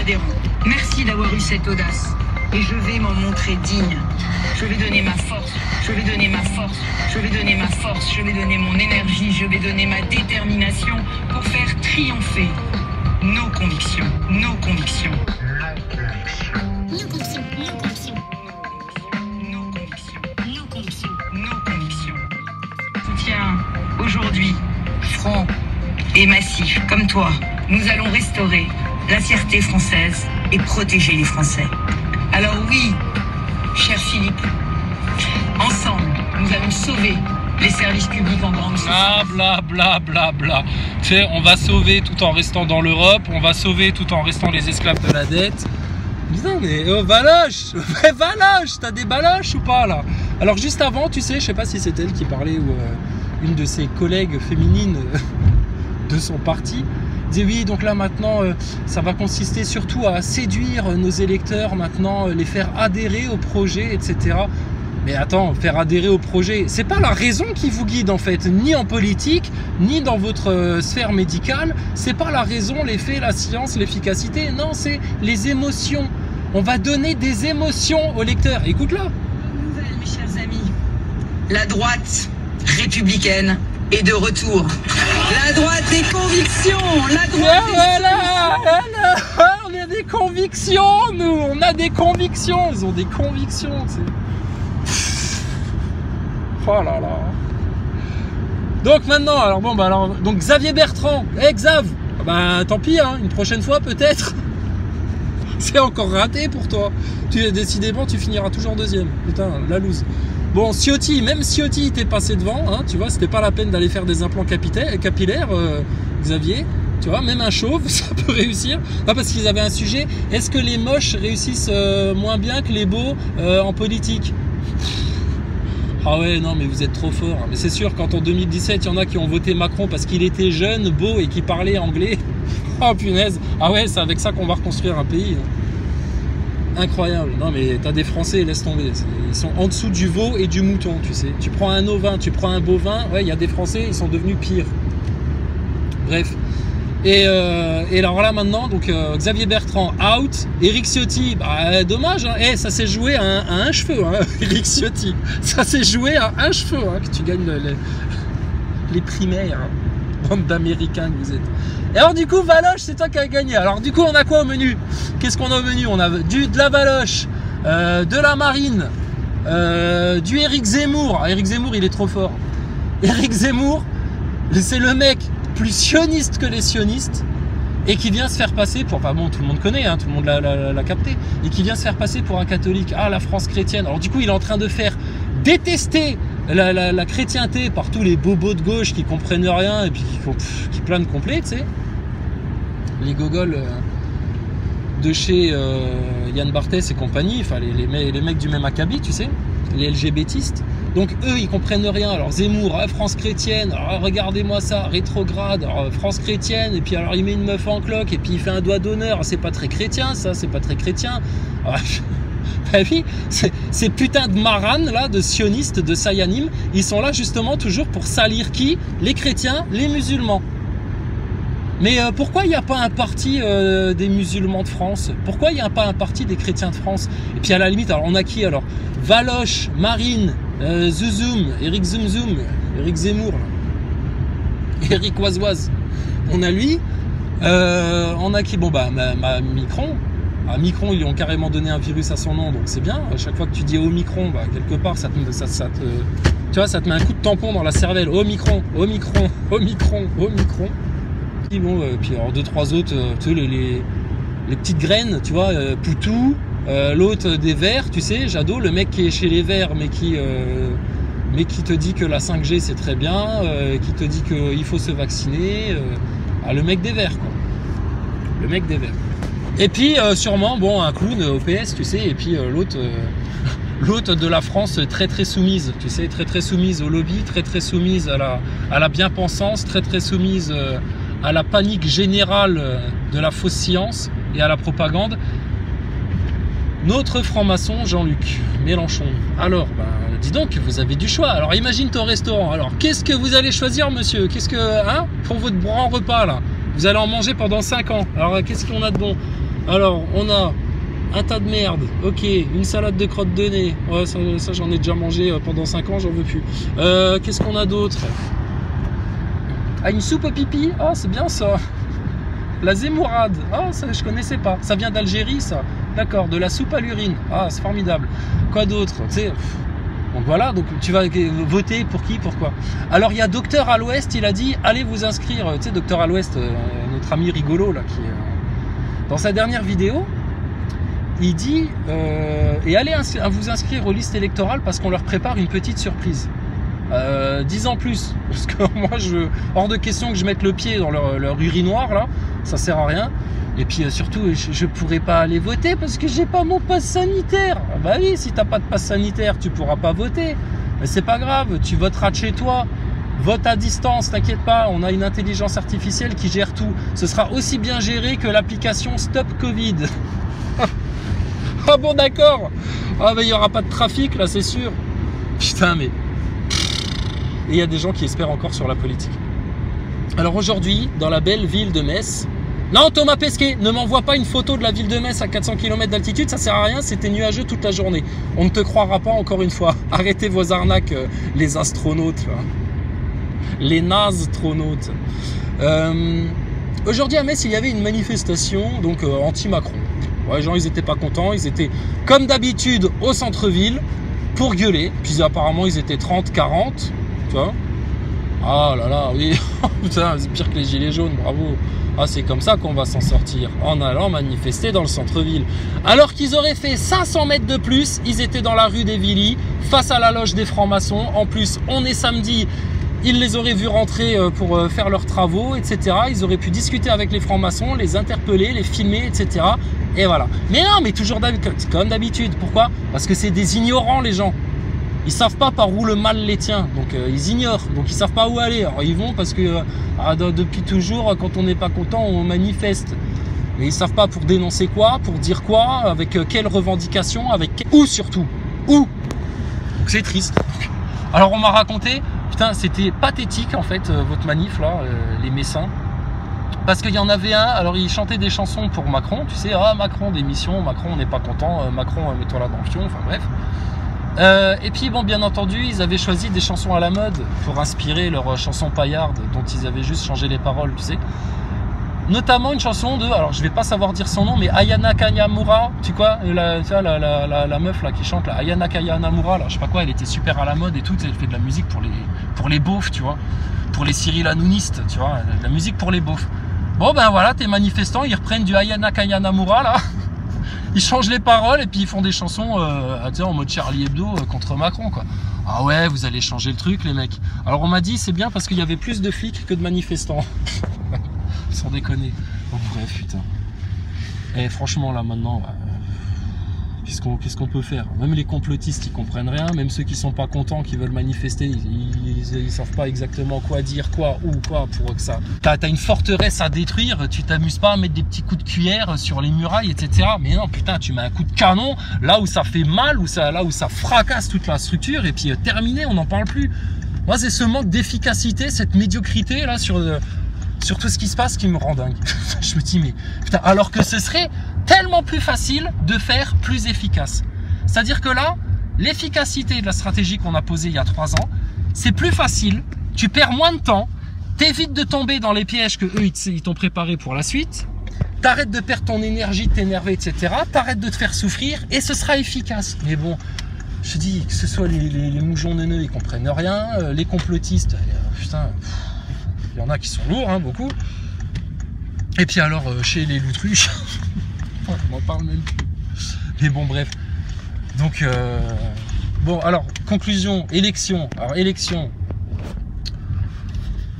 adhérents. Merci d'avoir eu cette audace. Et je vais m'en montrer digne. Je vais donner ma force, je vais donner ma force, je vais donner ma force, je vais donner mon énergie, je vais donner ma détermination pour faire triompher nos convictions, nos convictions. Nos convictions, nos convictions. Nos convictions, nos convictions, nos convictions. Soutien aujourd'hui, franc et massif, comme toi, nous allons restaurer la fierté française et protéger les Français. Alors oui, cher Philippe, ensemble, nous allons sauver les services publics en grande souffrance. Bla bla bla bla. Tu sais, on va sauver tout en restant dans l'Europe, on va sauver tout en restant les esclaves de la dette. Putain, mais Valoche, Valoche, t'as des baloches ou pas là? Alors juste avant, tu sais, je sais pas si c'est elle qui parlait ou une de ses collègues féminines de son parti. Disait oui, donc là maintenant, ça va consister surtout à séduire nos électeurs maintenant, les faire adhérer au projet, etc. Mais attends, faire adhérer au projet, c'est pas la raison qui vous guide en fait, ni en politique, ni dans votre sphère médicale. C'est pas la raison, les faits, la science, l'efficacité. Non, c'est les émotions. On va donner des émotions aux lecteurs. Écoute-la. Bonne nouvelle, mes chers amis. La droite républicaine est de retour. La droite des convictions, la droite des... Voilà, on a des convictions, nous, on a des convictions. Ils ont des convictions, tu sais. Oh là là. Donc maintenant, alors bon, bah alors, donc Xavier Bertrand, Xav, bah tant pis, hein, une prochaine fois peut-être. C'est encore raté pour toi. Décidément, tu finiras toujours deuxième. Putain, la loose. Bon, Ciotti, même Ciotti t'es passé devant, hein, tu vois, c'était pas la peine d'aller faire des implants capillaires, Xavier. Tu vois, même un chauve, ça peut réussir. Ah, parce qu'ils avaient un sujet. Est-ce que les moches réussissent moins bien que les beaux en politique? Ah ouais, non, mais vous êtes trop fort. Mais c'est sûr, quand en 2017, il y en a qui ont voté Macron parce qu'il était jeune, beau et qui parlait anglais. Oh punaise. Ah ouais, c'est avec ça qu'on va reconstruire un pays. Incroyable. Non, mais t'as des Français, laisse tomber. Ils sont en dessous du veau et du mouton, tu sais. Tu prends un ovin, tu prends un bovin. Ouais, il y a des Français, ils sont devenus pires. Bref. Et alors là maintenant, donc Xavier Bertrand out, Éric Ciotti, bah, dommage, hein. Ça s'est joué à un cheveu, hein, Éric Ciotti. Ça s'est joué à un cheveu, hein, que tu gagnes les primaires, hein. Bande d'Américains que vous êtes. Et alors du coup, Valoche, c'est toi qui as gagné. Alors du coup, on a quoi au menu? Qu'est-ce qu'on a au menu? On a de la Valoche, de la Marine, du Éric Zemmour. Alors, Éric Zemmour, il est trop fort. Éric Zemmour, c'est le mec plus sioniste que les sionistes et qui vient se faire passer pour, enfin bon, tout le monde connaît, hein, tout le monde l'a capté, et qui vient se faire passer pour un catholique. Ah, la France chrétienne. Alors du coup, il est en train de faire détester la chrétienté par tous les bobos de gauche qui comprennent rien et puis qui planent complet, tu sais. Les gogoles de chez Yann Barthès et compagnie, enfin les mecs du même acabit, tu sais, les LGBTistes. Donc eux, ils comprennent rien. Alors Zemmour, France chrétienne, alors regardez-moi ça, rétrograde, alors, France chrétienne, et puis alors il met une meuf en cloque, et puis il fait un doigt d'honneur. C'est pas très chrétien, ça, c'est pas très chrétien. Alors, bah oui, ces putains de maranes là, de sionistes, de sayanim, ils sont là justement toujours pour salir qui? Les chrétiens, les musulmans. Mais pourquoi il n'y a pas un parti des musulmans de France? Pourquoi il n'y a pas un parti des chrétiens de France? Et puis à la limite, alors on a qui alors? Valoche, Marine, Zouzoum, Éric Zoumzoum, Éric Zemmour, Éric Oisoise. On a lui. On a qui? Bon bah Micron. À Micron, ils lui ont carrément donné un virus à son nom, donc c'est bien. À chaque fois que tu dis Omicron, bah, quelque part, tu vois, ça te met un coup de tampon dans la cervelle. Omicron, Omicron, Omicron, Omicron. Et bon, puis alors 2-3 autres, tu sais, les petites graines, tu vois, Poutou, l'autre des Verts, tu sais, Jadot, le mec qui est chez les Verts, mais qui te dit que la 5G c'est très bien, qui te dit qu'il faut se vacciner, le mec des Verts, quoi. Le mec des Verts. Et puis sûrement, bon, un clown au PS, tu sais, et puis l'autre de la France très très soumise, tu sais, très très soumise au lobby, très très soumise à la bien-pensance, très très soumise à la panique générale de la fausse science et à la propagande. Notre franc-maçon Jean-Luc Mélenchon. Alors, dis donc, vous avez du choix. Alors imagine ton restaurant. Alors qu'est-ce que vous allez choisir, monsieur? Qu'est-ce que, hein, pour votre grand repas là? Vous allez en manger pendant 5 ans. Alors qu'est-ce qu'on a de bon? Alors, on a un tas de merde. Ok, une salade de crottes de nez. Ouais, ça j'en ai déjà mangé pendant 5 ans, j'en veux plus. Qu'est-ce qu'on a d'autre? Ah, une soupe au pipi. Ah, c'est bien ça. La zémourade. Ah, ça je connaissais pas. Ça vient d'Algérie, ça. D'accord, de la soupe à l'urine. Ah, c'est formidable. Quoi d'autre? Tu sais. Donc voilà, donc tu vas voter pour qui, pourquoi. Alors il y a Docteur à l'Ouest, il a dit allez vous inscrire. Tu sais, Docteur à l'Ouest, notre ami rigolo là, qui est dans sa dernière vidéo, il dit et allez vous inscrire aux listes électorales parce qu'on leur prépare une petite surprise. 10 ans plus, parce que moi hors de question que je mette le pied dans leur urinoir là, ça sert à rien. Et puis surtout, je pourrais pas aller voter parce que j'ai pas mon passe sanitaire. Ah bah oui, si t'as pas de passe sanitaire, tu pourras pas voter. Mais c'est pas grave, tu voteras de chez toi. Vote à distance, t'inquiète pas, on a une intelligence artificielle qui gère tout. Ce sera aussi bien géré que l'application Stop Covid. Ah bon, d'accord. Ah bah il y aura pas de trafic là, c'est sûr. Putain, mais... Et il y a des gens qui espèrent encore sur la politique. Alors aujourd'hui, dans la belle ville de Metz... Non, Thomas Pesquet, ne m'envoie pas une photo de la ville de Metz à 400 km d'altitude, ça sert à rien, c'était nuageux toute la journée. On ne te croira pas encore une fois. Arrêtez vos arnaques, les astronautes. Là. Les nastronautes. Aujourd'hui à Metz, il y avait une manifestation donc anti-Macron. Ouais, les gens, ils n'étaient pas contents, ils étaient comme d'habitude au centre-ville pour gueuler. Puis apparemment, ils étaient 30, 40, tu vois. Ah là là, oui, putain, c'est pire que les gilets jaunes, bravo. Ah, c'est comme ça qu'on va s'en sortir, en allant manifester dans le centre-ville. Alors qu'ils auraient fait 500 mètres de plus, ils étaient dans la rue des Villiers, face à la loge des francs-maçons. En plus, on est samedi, ils les auraient vus rentrer pour faire leurs travaux, etc. Ils auraient pu discuter avec les francs-maçons, les interpeller, les filmer, etc. Et voilà. Mais non, mais toujours comme d'habitude. Pourquoi? Parce que c'est des ignorants, les gens. Ils savent pas par où le mal les tient, donc ils ignorent, donc ils savent pas où aller. Alors ils vont parce que depuis toujours, quand on n'est pas content, on manifeste. Mais ils savent pas pour dénoncer quoi, pour dire quoi, avec quelles revendications, où surtout, où. Donc c'est triste. Alors on m'a raconté, putain, c'était pathétique en fait votre manif là, les Messins. Parce qu'il y en avait un, alors il chantait des chansons pour Macron, tu sais, ah Macron démission, Macron on n'est pas content, Macron mets-toi là dans le fion, enfin bref. Et puis bon, bien entendu, ils avaient choisi des chansons à la mode pour inspirer leur chanson paillarde dont ils avaient juste changé les paroles, tu sais. Notamment une chanson de, alors je vais pas savoir dire son nom, mais Ayana Kanyamura, tu vois, la meuf là qui chante, là, Ayana Kanyamura, là, je sais pas quoi, elle était super à la mode et tout, elle fait de la musique pour les beaufs, tu vois, pour les Cyril Hanounistes, tu vois, de la musique pour les beaufs. Bon ben voilà, tes manifestants, ils reprennent du Ayana Kanyamura là. Ils changent les paroles et puis ils font des chansons en mode Charlie Hebdo contre Macron quoi. Ah ouais, vous allez changer le truc les mecs. Alors on m'a dit c'est bien parce qu'il y avait plus de flics que de manifestants. Sans déconner. Oh, bref putain. Et franchement là maintenant, qu'est-ce qu'on peut faire? Même les complotistes ils comprennent rien, même ceux qui sont pas contents, qui veulent manifester, ils savent pas exactement quoi dire, quoi, où, quoi, pour que ça... T'as une forteresse à détruire, tu t'amuses pas à mettre des petits coups de cuillère sur les murailles, etc. Mais non, putain, tu mets un coup de canon, là où ça fait mal, là où ça fracasse toute la structure, et puis terminé, on n'en parle plus. Moi, c'est ce manque d'efficacité, cette médiocrité, là, sur tout ce qui se passe qui me rend dingue. Je me dis, mais putain, alors que ce serait tellement plus facile de faire plus efficace. C'est-à-dire que là, l'efficacité de la stratégie qu'on a posée il y a 3 ans, c'est plus facile, tu perds moins de temps, t'évites de tomber dans les pièges que eux ils t'ont préparés pour la suite, t'arrêtes de perdre ton énergie, de t'énerver, etc. T'arrêtes de te faire souffrir et ce sera efficace. Mais bon, je te dis, que ce soit les mouchons neuneux, ils comprennent rien, les complotistes, putain, il y en a qui sont lourds, hein, beaucoup. Et puis alors, chez les loutruches, on m'en parle même plus. Mais bon, bref. Donc, bon, alors, conclusion, élection. Alors, élection.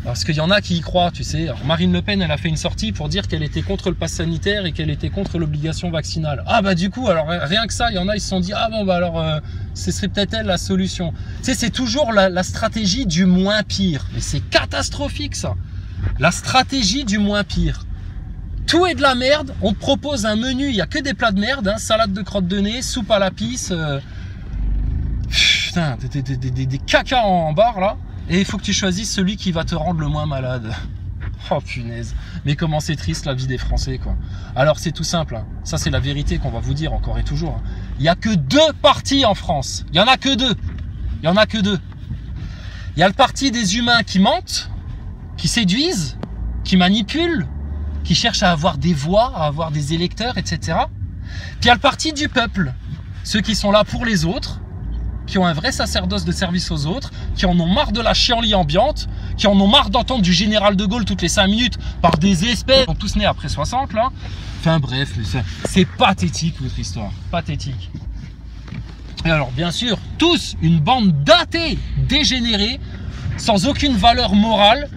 Parce qu'il y en a qui y croient, tu sais. Alors, Marine Le Pen, elle a fait une sortie pour dire qu'elle était contre le pass sanitaire et qu'elle était contre l'obligation vaccinale. Ah bah du coup, alors rien que ça, il y en a, ils se sont dit, ah bon bah alors, ce serait peut-être elle la solution. Tu sais, c'est toujours la stratégie du moins pire. Mais c'est catastrophique ça. La stratégie du moins pire. Tout est de la merde, on te propose un menu, il n'y a que des plats de merde, hein, salade de crottes de nez, soupe à la pisse, putain, des cacas en barre là. Et il faut que tu choisisses celui qui va te rendre le moins malade. Oh punaise. Mais comment c'est triste la vie des Français, quoi. Alors c'est tout simple, hein. Ça c'est la vérité qu'on va vous dire encore et toujours. Hein. Il n'y a que 2 partis en France. Il n'y en a que 2. Il n'y en a que 2. Il y a le parti des humains qui mentent, qui séduisent, qui manipulent, qui cherchent à avoir des voix, à avoir des électeurs, etc. Puis il y a le parti du peuple. Ceux qui sont là pour les autres, qui ont un vrai sacerdoce de service aux autres, qui en ont marre de la chienlit ambiante, qui en ont marre d'entendre du général de Gaulle toutes les 5 minutes par des espèces. Ils sont tous nés après 60 là. Enfin bref, c'est pathétique votre histoire, pathétique. Et alors bien sûr, tous une bande d'athées dégénérés, sans aucune valeur morale.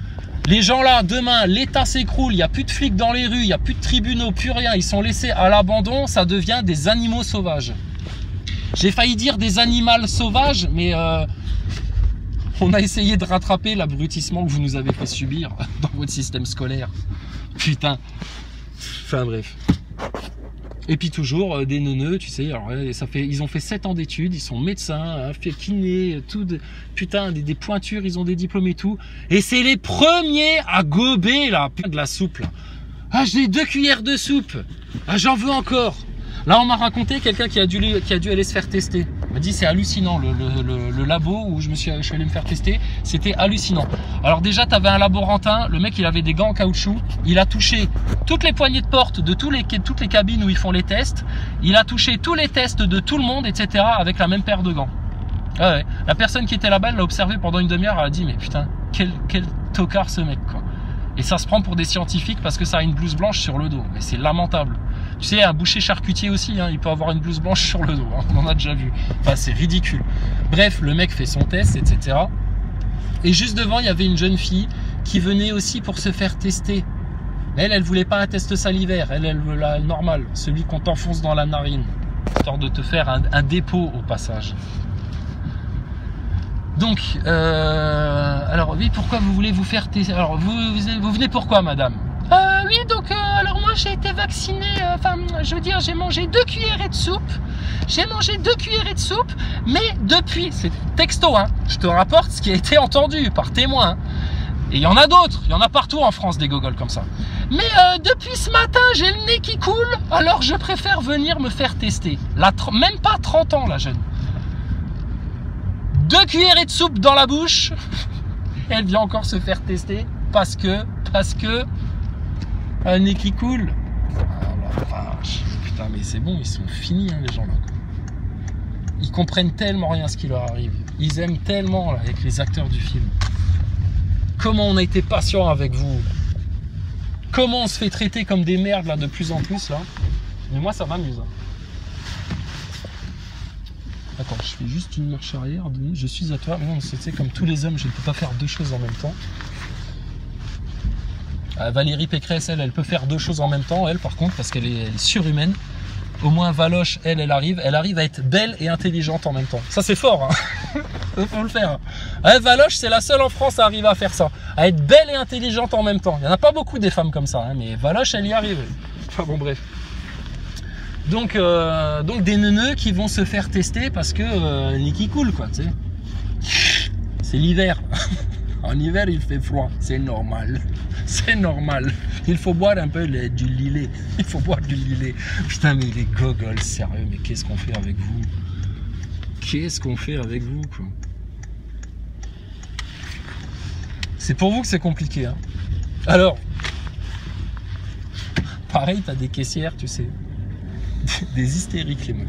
Les gens là, demain, l'État s'écroule, il n'y a plus de flics dans les rues, il n'y a plus de tribunaux, plus rien, ils sont laissés à l'abandon, ça devient des animaux sauvages. J'ai failli dire des animaux sauvages, mais on a essayé de rattraper l'abrutissement que vous nous avez fait subir dans votre système scolaire. Putain. Enfin bref. Et puis toujours des neuneux, tu sais, alors, ils ont fait 7 ans d'études, ils sont médecins, fait kiné, tout, putain, des pointures, ils ont des diplômes et tout. Et c'est les premiers à gober là, de la soupe là. Ah, j'ai 2 cuillères de soupe. Ah, j'en veux encore. Là, on m'a raconté quelqu'un qui a dû aller se faire tester. Il m'a dit c'est hallucinant, le labo où je suis allé me faire tester, c'était hallucinant. Alors déjà, tu avais un laborantin, le mec il avait des gants en caoutchouc, il a touché toutes les poignées de porte de toutes les cabines où ils font les tests, il a touché tous les tests de tout le monde, etc. avec la même paire de gants. Ah ouais. La personne qui était là-bas, elle l'a observé pendant une demi-heure, elle a dit mais putain, quel tocard ce mec quoi. Et ça se prend pour des scientifiques parce que ça a une blouse blanche sur le dos. Mais c'est lamentable. Tu sais, un boucher charcutier aussi, hein, il peut avoir une blouse blanche sur le dos. Hein, on en a déjà vu. Enfin, c'est ridicule. Bref, le mec fait son test, etc. Et juste devant, il y avait une jeune fille qui venait aussi pour se faire tester. Elle voulait pas un test salivaire. Elle veut le normal, celui qu'on t'enfonce dans la narine. Histoire de te faire un dépôt au passage. Donc, alors oui, pourquoi vous voulez vous faire tester? Alors, vous venez pourquoi, madame? Oui, donc, alors moi, j'ai été vaccinée, enfin, je veux dire, j'ai mangé 2 cuillerées de soupe. J'ai mangé 2 cuillerées de soupe, mais depuis, c'est texto, hein, je te rapporte ce qui a été entendu par témoin. Hein. Et il y en a d'autres, il y en a partout en France, des gogoles comme ça. Mais depuis ce matin, j'ai le nez qui coule, alors je préfère venir me faire tester. Même pas 30 ans, la jeune. 2 cuillerées de soupe dans la bouche, elle vient encore se faire tester parce que un nez qui coule. Oh la vache, putain, mais c'est bon, ils sont finis hein, les gens là. Ils comprennent tellement rien ce qui leur arrive. Ils aiment tellement là, avec les acteurs du film. Comment on a été patient avec vous. Comment on se fait traiter comme des merdes là de plus en plus là. Mais moi ça m'amuse. Hein. Attends, je fais juste une marche arrière, je suis à toi. Non, c'est comme tous les hommes, je ne peux pas faire 2 choses en même temps. Valérie Pécresse, elle peut faire 2 choses en même temps, elle par contre, parce qu'elle est surhumaine. Au moins Valoche, elle arrive à être belle et intelligente en même temps. Ça c'est fort, hein. Faut le faire. Valoche, c'est la seule en France à arriver à faire ça. À être belle et intelligente en même temps. Il n'y en a pas beaucoup des femmes comme ça, hein, mais Valoche, elle y arrive. Enfin bon, bref. Donc des neuneux qui vont se faire tester parce que nez qui coule quoi, tu sais. C'est l'hiver. En hiver il fait froid, c'est normal. C'est normal. Il faut boire un peu du lillet. Il faut boire du lillet. Putain mais les gogoles, sérieux, mais qu'est-ce qu'on fait avec vous? Qu'est-ce qu'on fait avec vous quoi? C'est pour vous que c'est compliqué hein. Alors, pareil, t'as des caissières, tu sais. Des hystériques les meufs.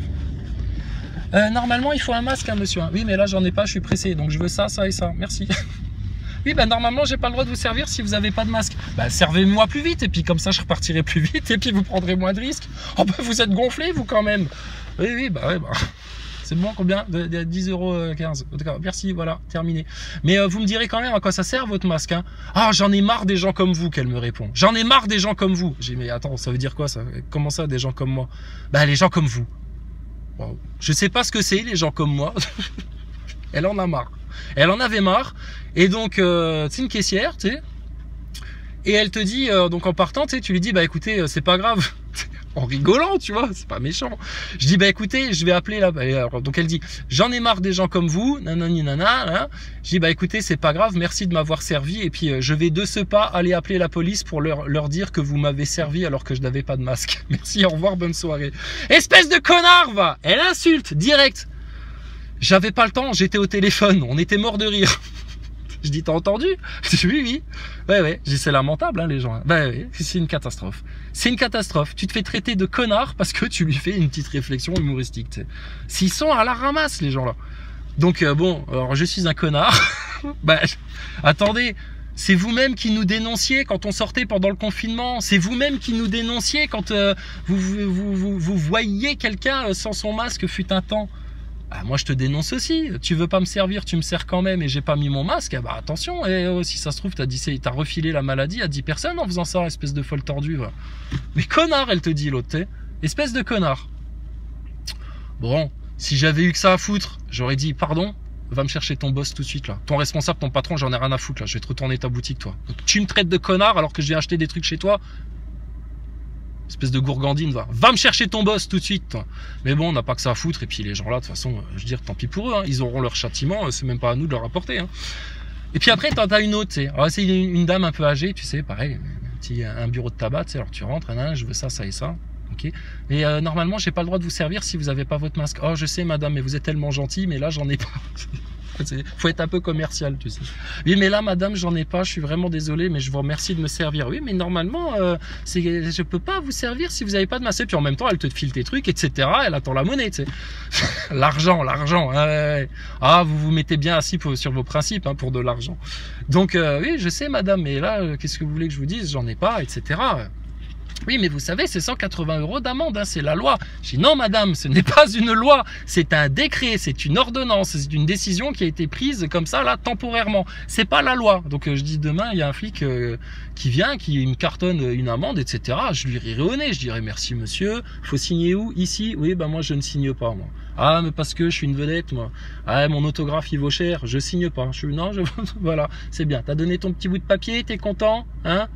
Normalement il faut un masque hein, monsieur. Oui mais là j'en ai pas, je suis pressé. Donc je veux ça, ça et ça. Merci. Oui ben normalement j'ai pas le droit de vous servir si vous avez pas de masque. Bah servez-moi plus vite et puis comme ça je repartirai plus vite et puis vous prendrez moins de risques. Oh bah vous êtes gonflé vous quand même. Oui bah ouais bah. C'est bon combien? 10,15 €. D'accord, merci, voilà, terminé. Mais vous me direz quand même à quoi ça sert votre masque hein? Ah j'en ai marre des gens comme vous, qu'elle me répond. J'en ai marre des gens comme vous. J'ai dit mais attends, ça veut dire quoi ça? Comment ça des gens comme moi? Bah les gens comme vous. Wow. Je sais pas ce que c'est les gens comme moi. Elle en a marre. Elle en avait marre. Et donc c'est une caissière, tu sais. Et elle te dit, donc en partant, tu sais, tu lui dis, bah écoutez, c'est pas grave. En rigolant, tu vois, c'est pas méchant. Je dis, bah écoutez, je vais appeler là. Alors, donc elle dit, j'en ai marre des gens comme vous, nanani nana. Hein. Je dis, bah écoutez, c'est pas grave, merci de m'avoir servi. Et puis je vais de ce pas aller appeler la police pour leur dire que vous m'avez servi alors que je n'avais pas de masque. Merci, au revoir, bonne soirée. Espèce de connard, va. Elle insulte, direct. J'avais pas le temps, j'étais au téléphone, on était mort de rire. Je dis, t'as entendu? Je dis, oui, oui. Ouais. Je dis, c'est lamentable, hein, les gens. Ben oui, c'est une catastrophe. C'est une catastrophe. Tu te fais traiter de connard parce que tu lui fais une petite réflexion humoristique, tu sais. S'ils sont à la ramasse, les gens-là. Donc, bon, alors, je suis un connard. Ben, attendez. C'est vous-même qui nous dénonciez quand on sortait pendant le confinement. C'est vous-même qui nous dénonciez quand vous voyiez quelqu'un sans son masque fut un temps. Ah, moi je te dénonce aussi, tu veux pas me servir, tu me sers quand même et j'ai pas mis mon masque, bah attention, et si ça se trouve t'as refilé la maladie à 10 personnes en faisant ça, espèce de folle tordue. Va. Mais connard, elle te dit l'autre, espèce de connard. Bon, si j'avais eu que ça à foutre, j'aurais dit pardon, va me chercher ton boss tout de suite là. Ton responsable, ton patron, j'en ai rien à foutre là, je vais te retourner ta boutique toi. Donc, tu me traites de connard alors que je vais acheter des trucs chez toi. Espèce de gourgandine, va me chercher ton boss tout de suite. Toi. Mais bon, on n'a pas que ça à foutre. Et puis les gens là, de toute façon, je veux dire, tant pis pour eux. Hein. Ils auront leur châtiment. C'est même pas à nous de leur apporter. Hein. Et puis après, t'en as une autre. Alors c'est une dame un peu âgée, tu sais, pareil, un bureau de tabac. Tu sais, alors tu rentres, je veux ça, ça et ça. Okay. Mais normalement, j'ai pas le droit de vous servir si vous avez pas votre masque. Oh, je sais, madame, mais vous êtes tellement gentille, mais là, j'en ai pas. Faut être un peu commercial, tu sais. Oui, mais là, madame, j'en ai pas, je suis vraiment désolé, mais je vous remercie de me servir. Oui, mais normalement, je peux pas vous servir si vous avez pas de masque. Puis en même temps, elle te file tes trucs, etc. Elle attend la monnaie, tu sais. L'argent. Ouais. Ah, vous vous mettez bien assis sur vos principes, hein, pour de l'argent. Donc, oui, je sais, madame, mais là, qu'est-ce que vous voulez que je vous dise? J'en ai pas, etc. Oui, mais vous savez, c'est 180 € d'amende, hein, c'est la loi. Je dis non, madame, ce n'est pas une loi, c'est un décret, c'est une ordonnance, c'est une décision qui a été prise comme ça, là, temporairement. C'est pas la loi. Donc, je dis demain, il y a un flic qui vient, qui me cartonne une amende, etc. Je lui rirai au nez, je dirais merci monsieur, faut signer où? Ici? Oui, bah moi, je ne signe pas, moi. Ah, mais parce que je suis une vedette, moi. Ah, mon autographe, il vaut cher, je signe pas. Voilà, c'est bien. T'as donné ton petit bout de papier, t'es content, hein?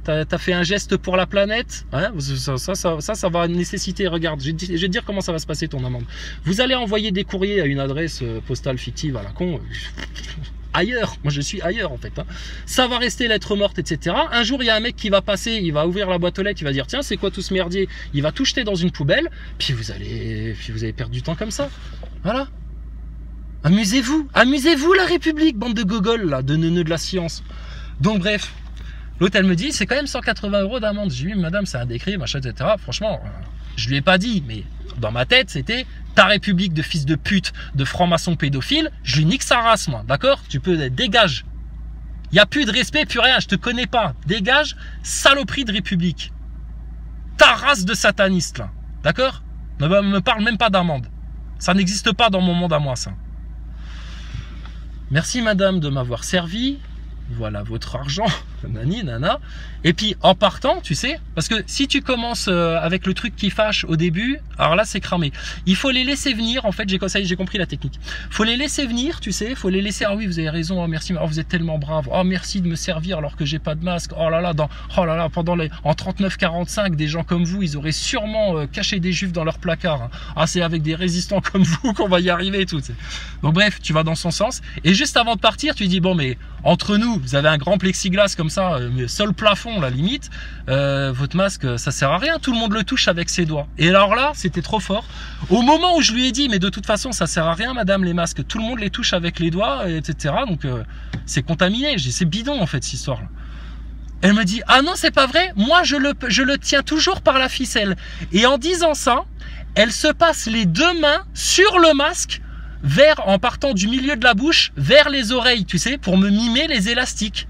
T'as fait un geste pour la planète, hein, ça va nécessiter, regarde, je vais te dire comment ça va se passer ton amende. Vous allez envoyer des courriers à une adresse postale fictive à la con, ailleurs, moi je suis ailleurs en fait. Hein. Ça va rester lettre morte, etc. Un jour il y a un mec qui va passer, il va ouvrir la boîte aux lettres, il va dire tiens c'est quoi tout ce merdier, il va tout jeter dans une poubelle, puis vous allez perdre du temps comme ça, voilà. Amusez-vous la République, bande de gogoles là, de neuneux de la science. Donc bref. L'autre, elle me dit, c'est quand même 180 € d'amende. J'ai dit, oui, madame, c'est un décret, machin, etc. Franchement, je lui ai pas dit, mais dans ma tête, c'était ta République de fils de pute, de franc-maçon pédophile, je lui nique sa race, moi, d'accord? Tu peux, dégage. Il n'y a plus de respect, plus rien, je te connais pas. Dégage, saloperie de République. Ta race de sataniste, là, d'accord? Ne me parle même pas d'amende. Ça n'existe pas dans mon monde à moi, ça. Merci, madame, de m'avoir servi. Voilà votre argent, nani, nana. Et puis en partant, tu sais, parce que si tu commences avec le truc qui fâche au début, alors là c'est cramé. Il faut les laisser venir, en fait, j'ai compris la technique. Faut les laisser venir, tu sais, faut les laisser, ah oui vous avez raison, oh merci, oh vous êtes tellement brave, oh merci de me servir alors que j'ai pas de masque, oh là là, en 39-45, des gens comme vous, ils auraient sûrement caché des juifs dans leur placard. Hein. Ah c'est avec des résistants comme vous qu'on va y arriver et tout. T'sais. Donc bref, tu vas dans son sens, et juste avant de partir, tu dis bon mais entre nous, vous avez un grand plexiglas comme ça, seul plafond la limite, votre masque ça sert à rien, tout le monde le touche avec ses doigts. Et alors là c'était trop fort, au moment où je lui ai dit mais de toute façon ça sert à rien madame les masques, tout le monde les touche avec les doigts, etc. Donc c'est contaminé, c'est bidon en fait cette histoire là. Elle me dit ah non c'est pas vrai, moi je le tiens toujours par la ficelle. Et en disant ça, elle se passe les deux mains sur le masque, en partant du milieu de la bouche vers les oreilles, tu sais, pour me mimer les élastiques.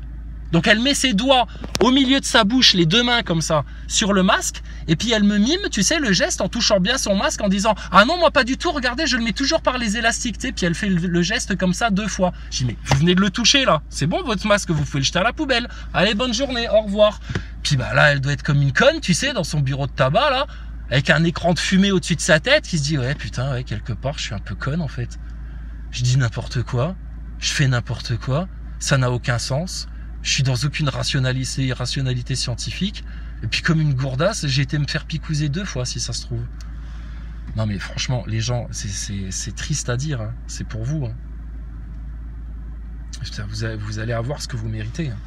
Donc elle met ses doigts au milieu de sa bouche, les deux mains comme ça, sur le masque, et puis elle me mime, tu sais, le geste en touchant bien son masque, en disant « Ah non, moi pas du tout, regardez, je le mets toujours par les élastiques, tu sais, puis elle fait le geste comme ça 2 fois. » Je dis « Mais vous venez de le toucher là, c'est bon votre masque, vous pouvez le jeter à la poubelle. Allez, bonne journée, au revoir. » Puis bah là, elle doit être comme une conne, tu sais, dans son bureau de tabac là, avec un écran de fumée au-dessus de sa tête, qui se dit « Ouais, putain, ouais, quelque part, je suis un peu conne en fait. Je dis n'importe quoi, je fais n'importe quoi, ça n'a aucun sens. » Je suis dans aucune rationalité scientifique. Et puis comme une gourdasse, j'ai été me faire picouser 2 fois si ça se trouve. Non mais franchement, les gens, c'est triste à dire, hein. C'est pour vous. Hein. Putain, vous allez avoir ce que vous méritez. Hein.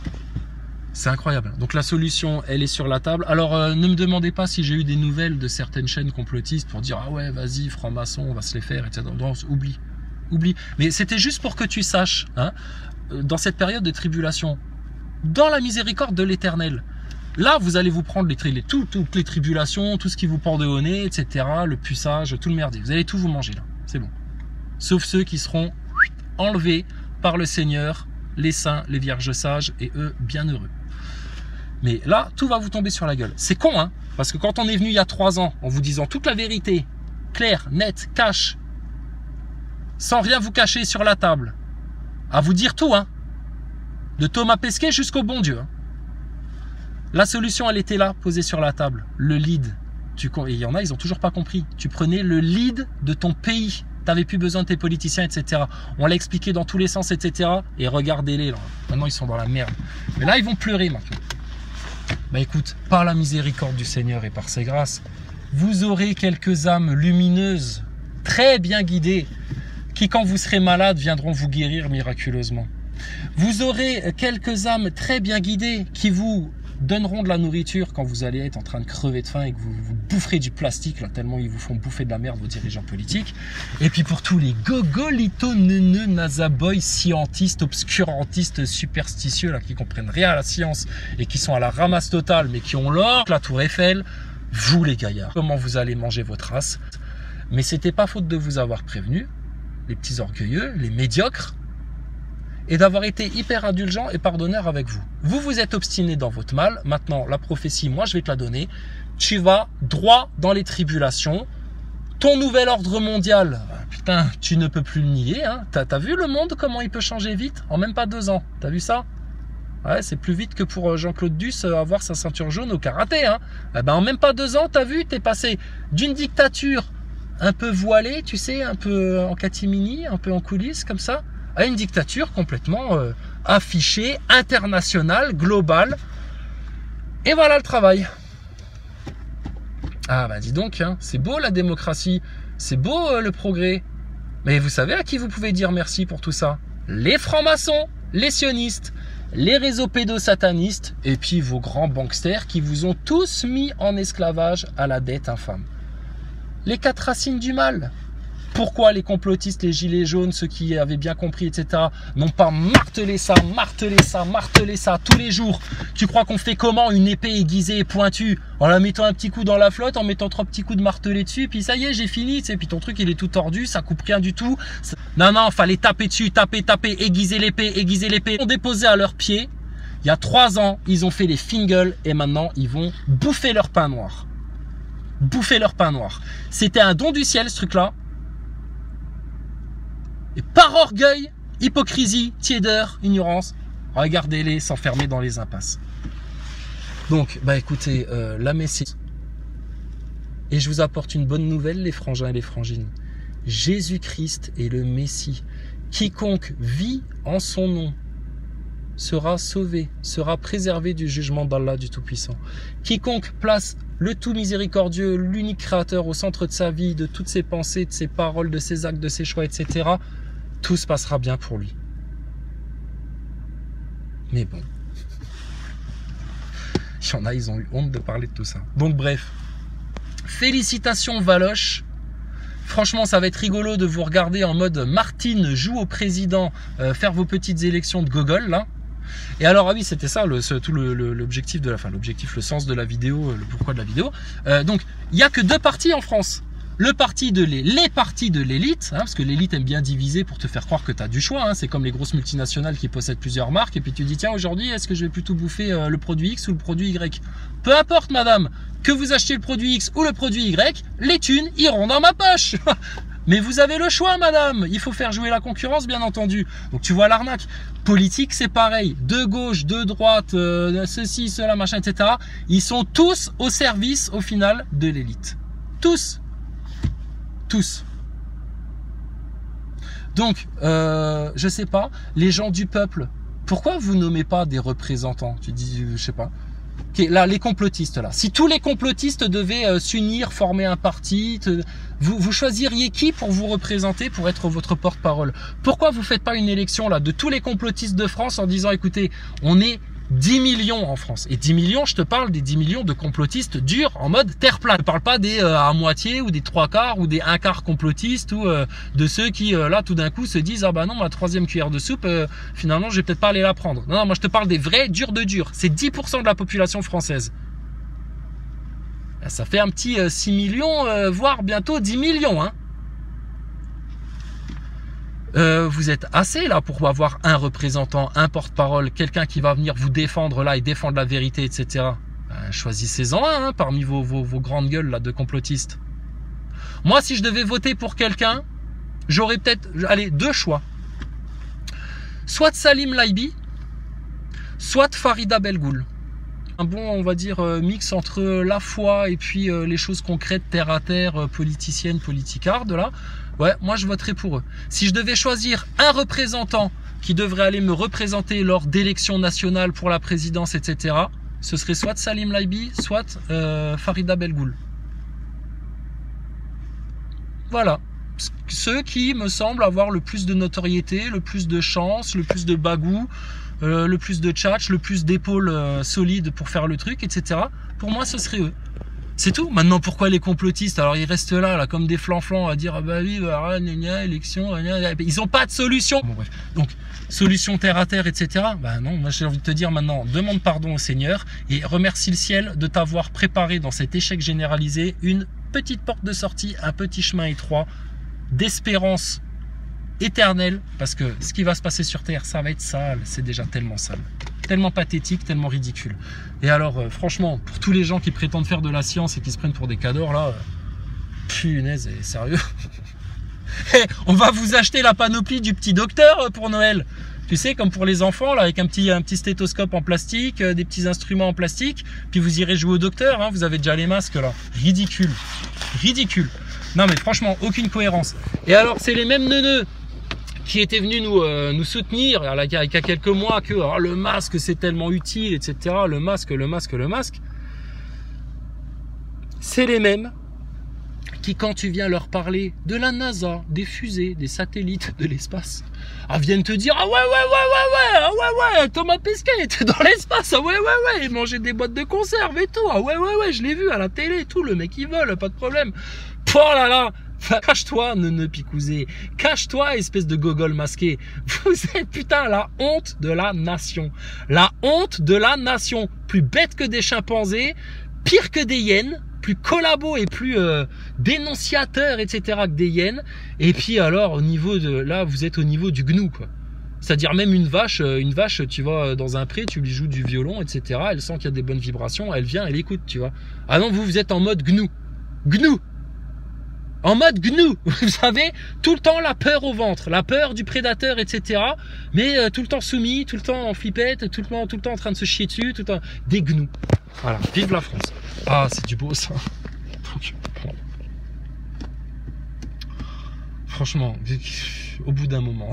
C'est incroyable. Donc la solution, elle est sur la table. Alors ne me demandez pas si j'ai eu des nouvelles de certaines chaînes complotistes pour dire ah ouais vas-y franc-maçon on va se les faire etc. Non, oublie. Mais c'était juste pour que tu saches, hein, dans cette période de tribulation, dans la miséricorde de l'Éternel, là vous allez vous prendre toutes les tribulations, tout ce qui vous pend au nez, etc. Le puçage, tout le merdier. Vous allez tout vous manger là. C'est bon. Sauf ceux qui seront enlevés par le Seigneur, les saints, les vierges sages et eux bienheureux. Mais là, tout va vous tomber sur la gueule. C'est con, hein, parce que quand on est venu il y a 3 ans, en vous disant toute la vérité, claire, nette, cash, sans rien vous cacher sur la table, à vous dire tout, hein, de Thomas Pesquet jusqu'au bon Dieu. Hein. La solution, elle était là, posée sur la table. Le lead. Et il y en a, ils n'ont toujours pas compris. Tu prenais le lead de ton pays. Tu n'avais plus besoin de tes politiciens, etc. On l'a expliqué dans tous les sens, etc. Et regardez-les, là. Maintenant, ils sont dans la merde. Mais là, ils vont pleurer, maintenant. Bah écoute, par la miséricorde du Seigneur et par ses grâces, vous aurez quelques âmes lumineuses, très bien guidées, qui quand vous serez malade viendront vous guérir miraculeusement. Vous aurez quelques âmes très bien guidées qui vous donneront de la nourriture quand vous allez être en train de crever de faim et que vous boufferez du plastique, là, tellement ils vous font bouffer de la merde, vos dirigeants politiques. Et puis pour tous les gogolitos, neuneux, nazaboys, scientistes, obscurantistes, superstitieux, là, qui comprennent rien à la science et qui sont à la ramasse totale, mais qui ont l'or, la tour Eiffel, vous les gaillards, comment vous allez manger votre race. Mais c'était pas faute de vous avoir prévenu, les petits orgueilleux, les médiocres, et d'avoir été hyper indulgent et pardonneur avec vous. Vous vous êtes obstiné dans votre mal. Maintenant, la prophétie, moi, je vais te la donner. Tu vas droit dans les tribulations. Ton nouvel ordre mondial, putain, tu ne peux plus le nier. Hein. T'as vu le monde, comment il peut changer vite en même pas 2 ans? T'as vu ça? Ouais, c'est plus vite que pour Jean-Claude Duss avoir sa ceinture jaune au karaté. Hein. Eh ben, en même pas 2 ans, t'as vu, t'es passé d'une dictature un peu voilée, tu sais, un peu en catimini, un peu en coulisses, comme ça, à une dictature complètement affichée, internationale, globale. Et voilà le travail. Ah bah dis donc, hein, c'est beau la démocratie, c'est beau le progrès. Mais vous savez à qui vous pouvez dire merci pour tout ça? Les francs-maçons, les sionistes, les réseaux pédosatanistes et puis vos grands banksters qui vous ont tous mis en esclavage à la dette infâme. Les 4 racines du mal. Pourquoi les complotistes, les gilets jaunes, ceux qui avaient bien compris, etc., n'ont pas martelé ça tous les jours? Tu crois qu'on fait comment une épée aiguisée et pointue? En la mettant un petit coup dans la flotte, en mettant 3 petits coups de martelé dessus, puis ça y est, j'ai fini, tu sais, puis ton truc il est tout tordu, ça coupe rien du tout. Non, fallait taper dessus, taper, aiguiser l'épée. Ils ont déposé à leurs pieds. Il y a 3 ans, ils ont fait les fingles et maintenant ils vont bouffer leur pain noir. C'était un don du ciel ce truc-là. Et par orgueil, hypocrisie, tiédeur, ignorance, regardez-les s'enfermer dans les impasses. Donc, bah écoutez, la Messie. Et je vous apporte une bonne nouvelle, les frangins et les frangines. Jésus-Christ est le Messie. Quiconque vit en son nom sera sauvé, sera préservé du jugement d'Allah du Tout-Puissant. Quiconque place le tout miséricordieux, l'unique créateur au centre de sa vie, de toutes ses pensées, de ses paroles, de ses actes, de ses choix, etc., tout se passera bien pour lui. Mais bon, il y en a, ils ont eu honte de parler de tout ça. Donc bref, félicitations Valoche. Franchement, ça va être rigolo de vous regarder en mode Martine joue au président, faire vos petites élections de gogol, là. Et alors, ah oui, c'était ça, tout l'objectif de la fin, l'objectif, le sens de la vidéo, le pourquoi de la vidéo. Donc, il n'y a que 2 partis en France. Les partis de l'élite, hein, parce que l'élite aime bien diviser pour te faire croire que tu as du choix. Hein, c'est comme les grosses multinationales qui possèdent plusieurs marques. Et puis tu dis, tiens, aujourd'hui, est-ce que je vais plutôt bouffer le produit X ou le produit Y? Peu importe, madame, que vous achetiez le produit X ou le produit Y, les thunes iront dans ma poche. Mais vous avez le choix, madame. Il faut faire jouer la concurrence, bien entendu. Donc tu vois l'arnaque. Politique, c'est pareil. De gauche, de droite, ceci, cela, machin, etc. Ils sont tous au service, au final, de l'élite. Tous. Donc, je sais pas, les gens du peuple, pourquoi vous nommez pas des représentants? Tu dis, je sais pas. Ok, là, les complotistes, là. Si tous les complotistes devaient s'unir, former un parti, vous choisiriez qui pour vous représenter, pour être votre porte-parole? Pourquoi vous faites pas une élection là de tous les complotistes de France en disant, écoutez, on est 10 millions en France. Et 10 millions, je te parle des 10 millions de complotistes durs en mode terre plate. Je ne parle pas des à moitié ou des 3/4 ou des 1/4 complotistes ou de ceux qui, là, tout d'un coup se disent, ah bah non, ma 3e cuillère de soupe, finalement, je vais peut-être pas aller la prendre. Non, non, moi je te parle des vrais durs de durs. C'est 10% de la population française. Ça fait un petit 6 millions, voire bientôt 10 millions, hein. Vous êtes assez là pour avoir un représentant, un porte-parole, quelqu'un qui va venir vous défendre là et défendre la vérité, etc. Choisissez-en un hein, parmi vos grandes gueules là de complotistes. Moi, si je devais voter pour quelqu'un, j'aurais peut-être, allez, 2 choix. Soit Salim Laibi, soit Farida Belgoul. Un bon, on va dire, mix entre la foi et puis les choses concrètes, terre à terre, politiciennes, politicardes, là. Ouais, moi je voterai pour eux. Si je devais choisir un représentant qui devrait aller me représenter lors d'élections nationales pour la présidence, etc., ce serait soit Salim Laibi, soit Farida Belgoul. Voilà. Ceux qui me semblent avoir le plus de notoriété, le plus de chance, le plus de bagou, le plus de tchatch, le plus d'épaules solides pour faire le truc, etc. Pour moi, ce serait eux. C'est tout. Maintenant, pourquoi les complotistes? Alors, ils restent là comme des flanflans à dire, ah bah oui, bah, élection, ils n'ont pas de solution. Bon, bref. Donc, solution terre à terre, etc. Bah non, moi j'ai envie de te dire maintenant, demande pardon au Seigneur et remercie le ciel de t'avoir préparé dans cet échec généralisé une petite porte de sortie, un petit chemin étroit d'espérance éternelle, parce que ce qui va se passer sur terre, ça va être sale, c'est déjà tellement sale. Tellement pathétique, tellement ridicule. Et alors, franchement, pour tous les gens qui prétendent faire de la science et qui se prennent pour des cadors, là, punaise, sérieux. Hey, on va vous acheter la panoplie du petit docteur pour Noël. Tu sais, comme pour les enfants, là, avec un petit stéthoscope en plastique, des petits instruments en plastique, puis vous irez jouer au docteur, hein, vous avez déjà les masques, là. Ridicule. Ridicule. Non, mais franchement, aucune cohérence. Et alors, c'est les mêmes neuneux qui étaient venus nous soutenir il y a quelques mois que oh, le masque c'est tellement utile, etc. Le masque. C'est les mêmes qui, quand tu viens leur parler de la NASA, des fusées, des satellites, de l'espace, viennent te dire ah ouais, Thomas Pesquet était dans l'espace, ah ouais, il mangeait des boîtes de conserve et tout, ah ouais, je l'ai vu à la télé et tout, le mec il vole, pas de problème. Oh là là. Cache-toi, neuneu picousé. Cache-toi, espèce de gogol masqué. Vous êtes, putain, la honte de la nation. La honte de la nation. Plus bête que des chimpanzés, pire que des hyènes, plus collabo et plus dénonciateur, etc. que des hyènes. Et puis alors, au niveau de... Là, vous êtes au niveau du gnou, quoi. C'est-à-dire même une vache, tu vas dans un pré, tu lui joues du violon, etc. Elle sent qu'il y a des bonnes vibrations, elle vient, elle écoute, tu vois. Ah non, vous êtes en mode gnou. Gnou. En mode gnou, vous savez, tout le temps la peur au ventre, la peur du prédateur, etc. Mais tout le temps soumis, tout le temps en flippette, tout le temps en train de se chier dessus, tout le temps des gnous. Voilà, vive la France. Ah, c'est du beau ça. Donc, bon. Franchement, au bout d'un moment.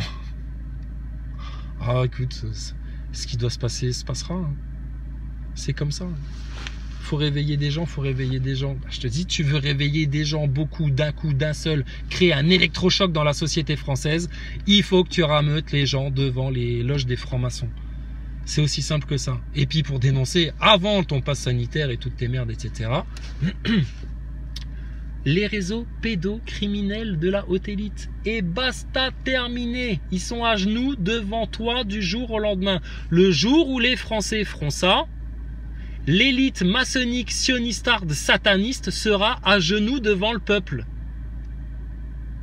Ah, écoute, ce qui doit se passer se passera. Hein. C'est comme ça. Faut réveiller des gens, Je te dis, tu veux réveiller des gens beaucoup d'un coup, d'un seul, créer un électrochoc dans la société française, il faut que tu rameutes les gens devant les loges des francs-maçons. C'est aussi simple que ça. Et puis pour dénoncer, avant ton pass sanitaire et toutes tes merdes, etc., les réseaux pédocriminels de la haute élite. Et basta, terminé. Ils sont à genoux devant toi du jour au lendemain. Le jour où les Français feront ça, l'élite maçonnique sionistarde sataniste sera à genoux devant le peuple.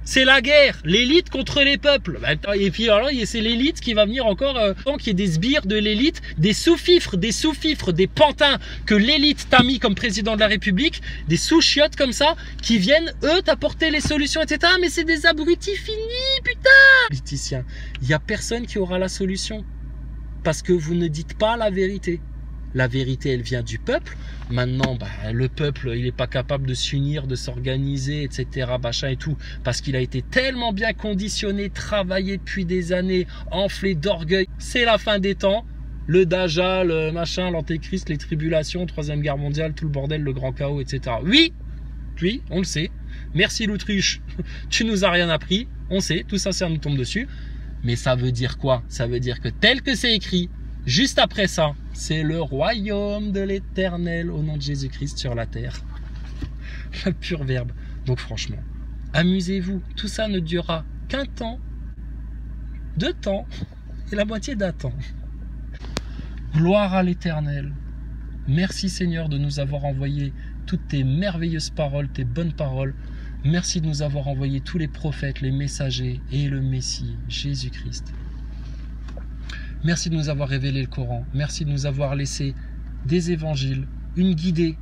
C'est la guerre, l'élite contre les peuples. Et puis alors, c'est l'élite qui va venir encore, tant qu'il y ait des sbires de l'élite, des sous-fifres, des pantins que l'élite t'a mis comme président de la République, des sous-chiottes comme ça, qui viennent, eux, t'apporter les solutions, etc. Mais c'est des abrutis finis, putain. Politicien, il n'y a personne qui aura la solution. Parce que vous ne dites pas la vérité. La vérité, elle vient du peuple. Maintenant, le peuple, il n'est pas capable de s'unir, de s'organiser, etc. Machin et tout, parce qu'il a été tellement bien conditionné, travaillé depuis des années, enflé d'orgueil. C'est la fin des temps. le Dajjal, le machin, l'antéchrist, les tribulations, troisième guerre mondiale, tout le bordel, le grand chaos, etc. Oui, on le sait. Merci l'autruche, tu nous as rien appris. On sait, tout ça, ça nous tombe dessus. Mais ça veut dire quoi? Ça veut dire que tel que c'est écrit, juste après ça, c'est le royaume de l'Éternel au nom de Jésus-Christ sur la terre. Le pur verbe. Donc franchement, amusez-vous. Tout ça ne durera qu'un temps, 2 temps et la moitié d'un temps. Gloire à l'Éternel. Merci Seigneur de nous avoir envoyé toutes tes merveilleuses paroles, tes bonnes paroles. Merci de nous avoir envoyé tous les prophètes, les messagers et le Messie, Jésus-Christ. Merci de nous avoir révélé le Coran. Merci de nous avoir laissé des évangiles, une guidée.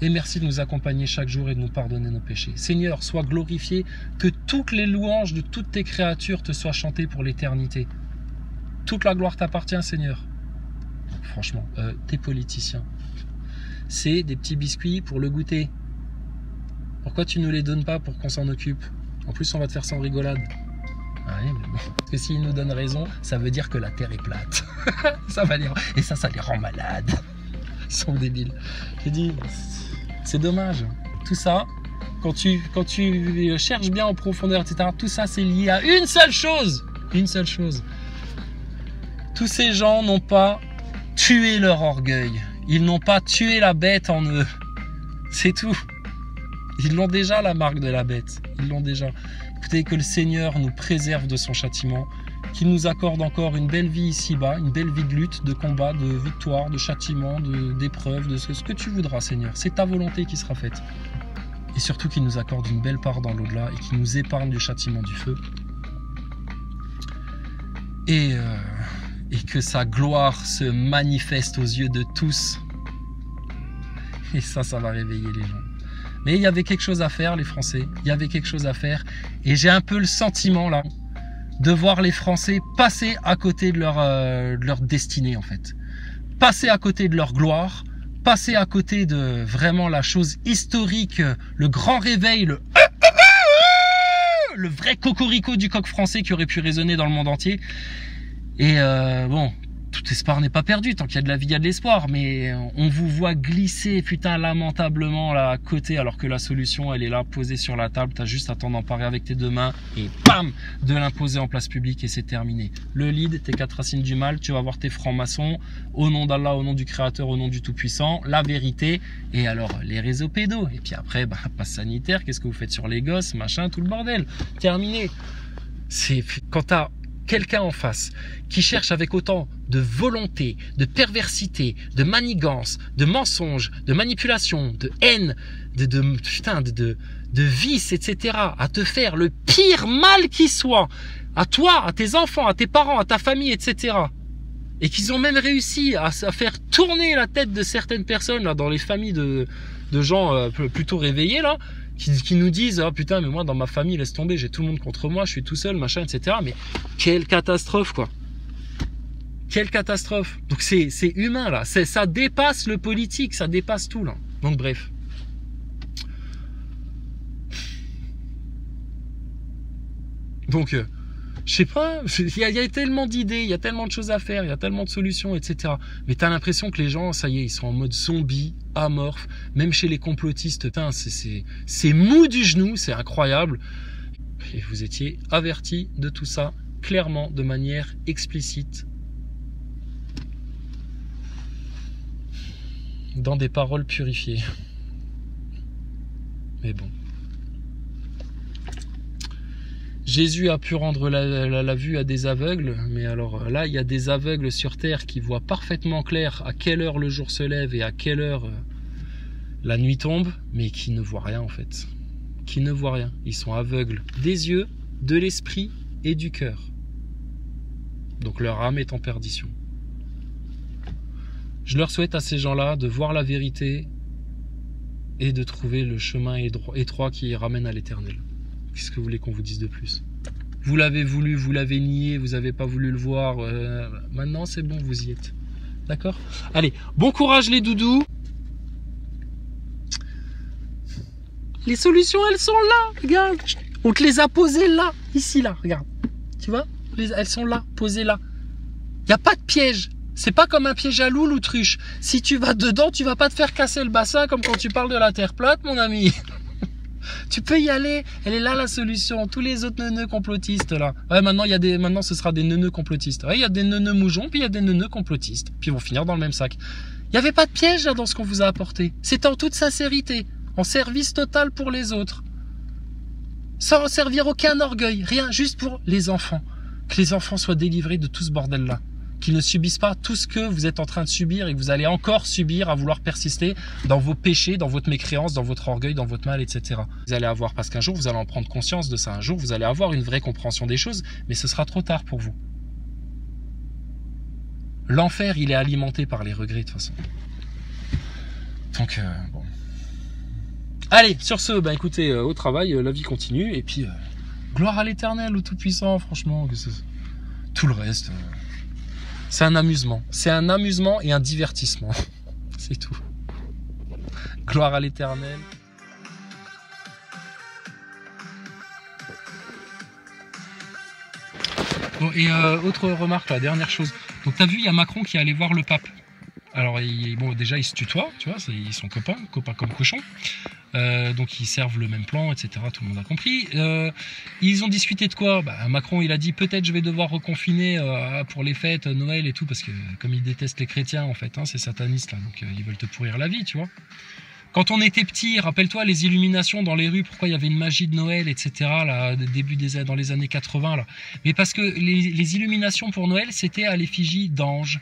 Et merci de nous accompagner chaque jour et de nous pardonner nos péchés. Seigneur, sois glorifié, que toutes les louanges de toutes tes créatures te soient chantées pour l'éternité. Toute la gloire t'appartient, Seigneur. Franchement, t'es politicien. C'est des petits biscuits pour le goûter. Pourquoi tu ne nous les donnes pas pour qu'on s'en occupe? En plus, on va te faire sans rigolade. Ah oui, mais bon. Parce que s'ils nous donnent raison, ça veut dire que la Terre est plate. Ça va les... Et ça les rend malades. Ils sont débiles. J'ai dit, c'est dommage. Tout ça, quand tu cherches bien en profondeur, etc., tout ça, c'est lié à une seule chose. Une seule chose. Tous ces gens n'ont pas tué leur orgueil. Ils n'ont pas tué la bête en eux. C'est tout. Ils l'ont déjà, la marque de la bête. Ils l'ont déjà. Écoutez, que le Seigneur nous préserve de son châtiment, qu'il nous accorde encore une belle vie ici-bas, une belle vie de lutte, de combat, de victoire, de châtiment, d'épreuve, de ce que tu voudras, Seigneur. C'est ta volonté qui sera faite. Et surtout qu'il nous accorde une belle part dans l'au-delà et qu'il nous épargne du châtiment du feu. Et que sa gloire se manifeste aux yeux de tous. Et ça va réveiller les gens. Mais il y avait quelque chose à faire, les Français. Il y avait quelque chose à faire. Et j'ai un peu le sentiment, là, de voir les Français passer à côté de leur destinée, en fait. Passer à côté de leur gloire. Passer à côté de vraiment la chose historique, le grand réveil, le vrai cocorico du coq français qui aurait pu résonner dans le monde entier. Et bon, tout espoir n'est pas perdu, tant qu'il y a de la vie, il y a de l'espoir, mais on vous voit glisser, putain, lamentablement là à côté, alors que la solution, elle est là, posée sur la table, t'as juste à t'en emparer avec tes 2 mains, et bam, de l'imposer en place publique, et c'est terminé. Le lead, tes 4 racines du mal, tu vas voir tes francs-maçons, au nom d'Allah, au nom du Créateur, au nom du Tout-Puissant, la vérité, et alors, les réseaux pédos, et puis après, bah, passe sanitaire, qu'est-ce que vous faites sur les gosses, machin, tout le bordel, terminé. C'est, quand t'as quelqu'un en face qui cherche avec autant de volonté, de perversité, de manigance, de mensonge, de manipulation, de haine, de vice, etc., à te faire le pire mal qui soit, à toi, à tes enfants, à tes parents, à ta famille, etc., et qu'ils ont même réussi à faire tourner la tête de certaines personnes là, dans les familles de gens plutôt réveillés, là, qui nous disent « Ah putain, mais moi, dans ma famille, laisse tomber, j'ai tout le monde contre moi, je suis tout seul, machin, etc. » Mais quelle catastrophe, quoi. Quelle catastrophe. Donc c'est humain, là. Ça dépasse le politique, ça dépasse tout, là. Donc bref. Donc, je sais pas, il y a tellement d'idées, il y a tellement de choses à faire, il y a tellement de solutions, etc. Mais t'as l'impression que les gens, ça y est, ils sont en mode zombie, amorphe, même chez les complotistes, putain, c'est mou du genou, c'est incroyable. Et vous étiez avertis de tout ça, clairement, de manière explicite, dans des paroles purifiées. Mais bon. Jésus a pu rendre la vue à des aveugles, mais alors là, il y a des aveugles sur terre qui voient parfaitement clair à quelle heure le jour se lève et à quelle heure la nuit tombe, mais qui ne voient rien en fait. Qui ne voient rien. Ils sont aveugles des yeux, de l'esprit et du cœur. Donc leur âme est en perdition. Je leur souhaite à ces gens-là de voir la vérité et de trouver le chemin étroit qui les ramène à l'éternel. Qu'est-ce que vous voulez qu'on vous dise de plus? Vous l'avez voulu, vous l'avez nié, vous n'avez pas voulu le voir. Maintenant, c'est bon, vous y êtes. D'accord? Allez, bon courage les doudous. Les solutions, elles sont là. Regarde, on te les a posées là, ici, là. Regarde, tu vois? Elles sont là, posées là. Il n'y a pas de piège. C'est pas comme un piège à loup, l'autruche. Si tu vas dedans, tu vas pas te faire casser le bassin comme quand tu parles de la terre plate, mon ami. Tu peux y aller. Elle est là la solution. Tous les autres neuneux complotistes là. Ouais, maintenant ce sera des neuneux complotistes. Ouais, il y a des neuneux moujons, puis il y a des neuneux complotistes. Puis ils vont finir dans le même sac. Il n'y avait pas de piège là dans ce qu'on vous a apporté. C'était en toute sincérité, en service total pour les autres. Sans servir aucun orgueil, rien, juste pour les enfants. Que les enfants soient délivrés de tout ce bordel là. Qu'ils ne subissent pas tout ce que vous êtes en train de subir et que vous allez encore subir à vouloir persister dans vos péchés, dans votre mécréance, dans votre orgueil, dans votre mal, etc. Vous allez avoir, parce qu'un jour vous allez en prendre conscience de ça, un jour vous allez avoir une vraie compréhension des choses, mais ce sera trop tard pour vous. L'enfer, il est alimenté par les regrets de toute façon. Donc, bon. Allez, sur ce, bah écoutez, au travail, la vie continue, et puis, gloire à l'Éternel, au Tout-Puissant, franchement, tout le reste... C'est un amusement. C'est un amusement et un divertissement. C'est tout. Gloire à l'Éternel. Bon, et autre remarque, la dernière chose. Donc, t'as vu, il y a Macron qui est allé voir le pape. Alors, bon, déjà, ils se tutoient, tu vois, ils sont copains comme cochons. Donc ils servent le même plan, etc. Tout le monde a compris. Ils ont discuté de quoi? Macron, il a dit peut-être je vais devoir reconfiner pour les fêtes, Noël et tout, parce que comme ils détestent les chrétiens en fait, hein, ces satanistes là, donc ils veulent te pourrir la vie, tu vois. Quand on était petit, rappelle-toi les illuminations dans les rues, pourquoi il y avait une magie de Noël, etc. Là, dans les années 80 là. Mais parce que les illuminations pour Noël, c'était à l'effigie d'anges.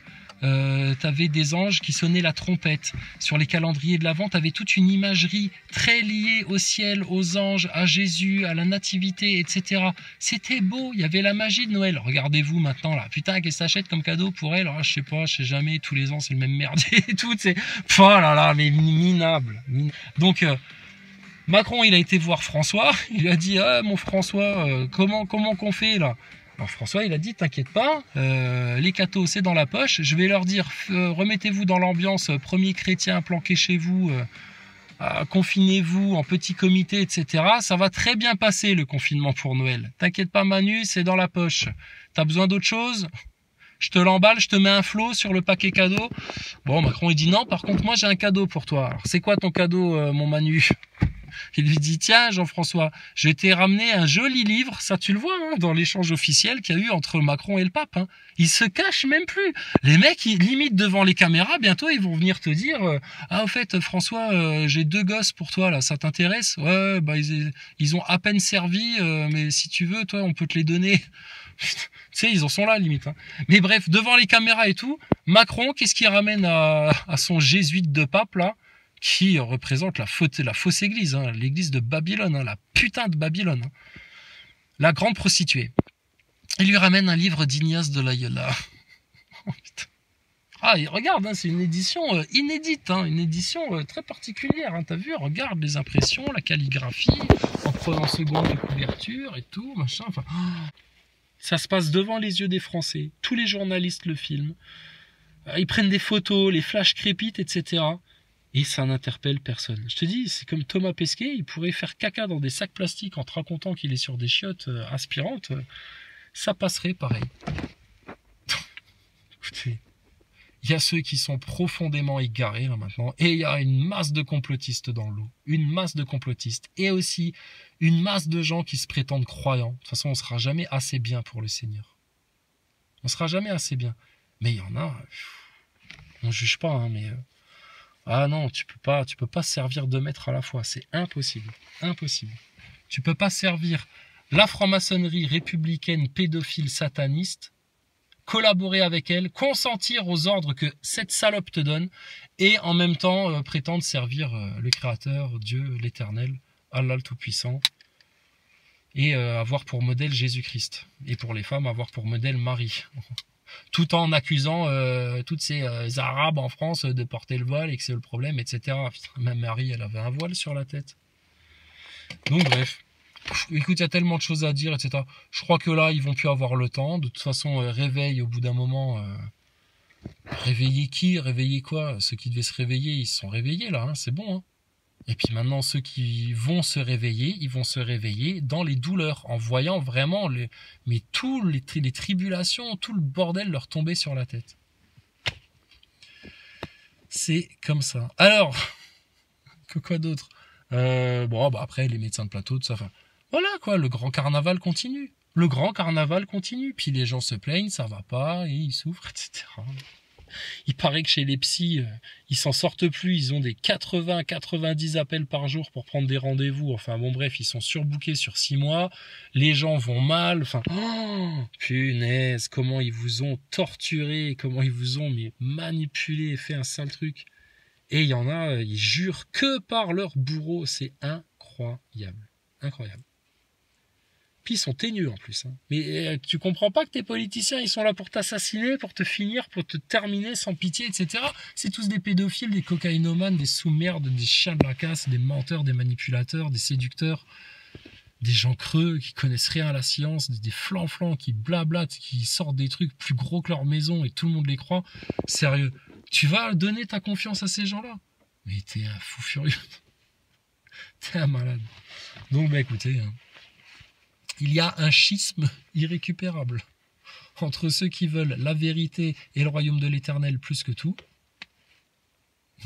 T'avais des anges qui sonnaient la trompette. Sur les calendriers de l'Avent, t'avais toute une imagerie très liée au ciel, aux anges, à Jésus, à la nativité, etc. C'était beau, il y avait la magie de Noël. Regardez-vous maintenant là, putain, qu'est-ce que t'achètes comme cadeau pour elle? Je sais pas, je sais jamais, tous les ans c'est le même merdier et tout, c'est... Oh là là, mais minable. Donc... Macron, il a été voir François, il a dit ah, mon François, comment qu'on fait là? Alors François, il a dit t'inquiète pas, les cathos c'est dans la poche, je vais leur dire remettez-vous dans l'ambiance, premier chrétien planqué chez vous, confinez-vous en petit comité, etc. Ça va très bien passer le confinement pour Noël. T'inquiète pas Manu, c'est dans la poche. T'as besoin d'autre chose? Je te l'emballe, je te mets un flot sur le paquet cadeau. Bon, Macron il dit non, par contre moi j'ai un cadeau pour toi. Alors c'est quoi ton cadeau mon Manu? Il lui dit tiens Jean-François, je t'ai ramené un joli livre, ça tu le vois hein, dans l'échange officiel qu'il y a eu entre Macron et le pape. Hein. Ils se cachent même plus. Les mecs, ils limitent devant les caméras, bientôt ils vont venir te dire ah au fait François, j'ai 2 gosses pour toi là, ça t'intéresse? Ouais, bah ils ont à peine servi, mais si tu veux, toi on peut te les donner. Tu sais, ils en sont là limite. Hein. Mais bref, devant les caméras et tout, Macron, qu'est-ce qu'il ramène à son jésuite de pape là? Qui représente la fausse église, hein, l'église de Babylone, hein, la putain de Babylone, hein, la grande prostituée. Il lui ramène un livre d'Ignace de Loyola. Oh, ah, et regarde, hein, c'est une édition inédite, hein, une édition très particulière. Hein, t'as vu, regarde les impressions, la calligraphie, en prenant seconde de couverture et tout, machin. Enfin, oh, ça se passe devant les yeux des Français. Tous les journalistes le filment. Ils prennent des photos, les flashs crépitent, etc. Et ça n'interpelle personne. Je te dis, c'est comme Thomas Pesquet, il pourrait faire caca dans des sacs plastiques en te racontant qu'il est sur des chiottes aspirantes. Ça passerait pareil. Écoutez, il y a ceux qui sont profondément égarés là maintenant, et il y a une masse de complotistes dans l'eau. Une masse de complotistes. Et aussi une masse de gens qui se prétendent croyants. De toute façon, on ne sera jamais assez bien pour le Seigneur. On ne sera jamais assez bien. Mais il y en a... On ne juge pas, hein, mais... Ah non, tu peux pas servir 2 maîtres à la fois, c'est impossible, impossible. Tu peux pas servir la franc-maçonnerie républicaine pédophile sataniste, collaborer avec elle, consentir aux ordres que cette salope te donne, et en même temps prétendre servir le Créateur, Dieu, l'Éternel, Allah le Tout-Puissant, et avoir pour modèle Jésus-Christ, et pour les femmes avoir pour modèle Marie. Tout en accusant toutes ces Arabes en France de porter le voile et que c'est le problème, etc. Même Marie, elle avait un voile sur la tête. Donc bref, écoute, il y a tellement de choses à dire, etc. Je crois que là, ils vont plus avoir le temps. De toute façon, réveil au bout d'un moment. Réveiller qui? Réveiller quoi? Ceux qui devaient se réveiller, ils se sont réveillés là, hein, c'est bon. Hein. Et puis maintenant, ceux qui vont se réveiller, ils vont se réveiller dans les douleurs, en voyant vraiment toutes les tribulations, tout le bordel leur tomber sur la tête. C'est comme ça. Alors, que quoi d'autre? Bon, bah après, les médecins de plateau, tout ça. Enfin, voilà, quoi, le grand carnaval continue. Le grand carnaval continue. Puis les gens se plaignent, ça va pas, et ils souffrent, etc. Il paraît que chez les psys, ils s'en sortent plus. Ils ont des 80-90 appels par jour pour prendre des rendez-vous. Enfin, bon, bref, ils sont surbookés sur 6 mois. Les gens vont mal. Enfin, oh, punaise, comment ils vous ont torturé, comment ils vous ont manipulé et fait un sale truc. Et il y en a, ils jurent que par leur bourreau. C'est incroyable. Incroyable. Puis ils sont teigneux en plus. Hein. Mais tu comprends pas que tes politiciens, ils sont là pour t'assassiner, pour te finir, pour te terminer sans pitié, etc. C'est tous des pédophiles, des cocaïnomanes, des sous-merdes, des chiens de la casse, des menteurs, des manipulateurs, des séducteurs, des gens creux qui connaissent rien à la science, des flancs qui blablatent, qui sortent des trucs plus gros que leur maison et tout le monde les croit. Sérieux, tu vas donner ta confiance à ces gens-là? Mais t'es un fou furieux. T'es un malade. Donc, bah écoutez... Hein. Il y a un schisme irrécupérable entre ceux qui veulent la vérité et le royaume de l'Éternel plus que tout,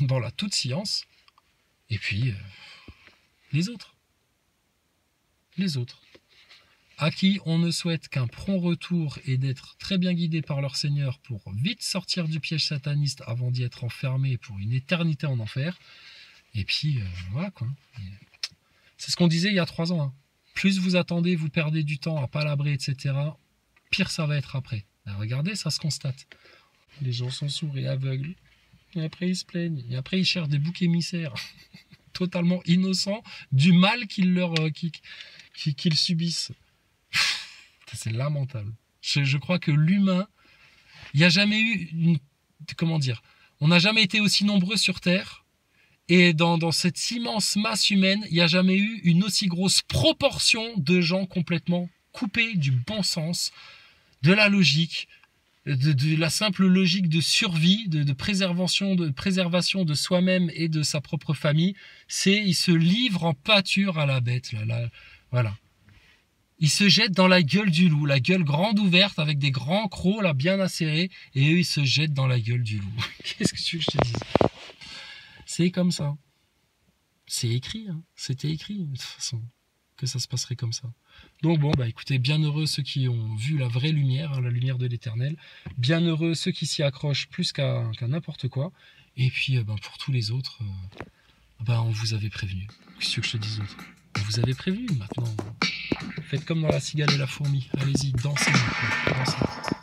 dans la toute science, et puis les autres. Les autres. À qui on ne souhaite qu'un prompt retour et d'être très bien guidés par leur Seigneur pour vite sortir du piège sataniste avant d'y être enfermés pour une éternité en enfer. Et puis, voilà quoi. C'est ce qu'on disait il y a 3 ans, hein. Plus vous attendez, vous perdez du temps à palabrer, etc., pire ça va être après. Alors regardez, ça se constate. Les gens sont sourds et aveugles. Et après, ils se plaignent. Et après, ils cherchent des boucs émissaires totalement innocents du mal qu'ils subissent. C'est lamentable. Je crois que l'humain, il n'y a jamais eu comment dire, on n'a jamais été aussi nombreux sur Terre. Et dans cette immense masse humaine, il n'y a jamais eu une aussi grosse proportion de gens complètement coupés du bon sens, de la logique, de la simple logique de survie, de préservation de soi-même et de sa propre famille. Ils se livrent en pâture à la bête. Voilà. Ils se jettent dans la gueule du loup, la gueule grande ouverte avec des grands crocs là bien acérés, et eux ils se jettent dans la gueule du loup. Qu'est-ce que tu veux que je te dise ? C'est comme ça. C'est écrit, hein. C'était écrit, de toute façon, que ça se passerait comme ça. Donc bon, bah écoutez, bien heureux ceux qui ont vu la vraie lumière, hein, la lumière de l'Éternel. Bien heureux ceux qui s'y accrochent plus qu'à n'importe quoi. Et puis, pour tous les autres, on vous avait prévenu. Qu'est-ce que je te dise d'autre ? On vous avait prévenu, maintenant. Faites comme dans La Cigale et la Fourmi. Allez-y, dansez maintenant. Dansez.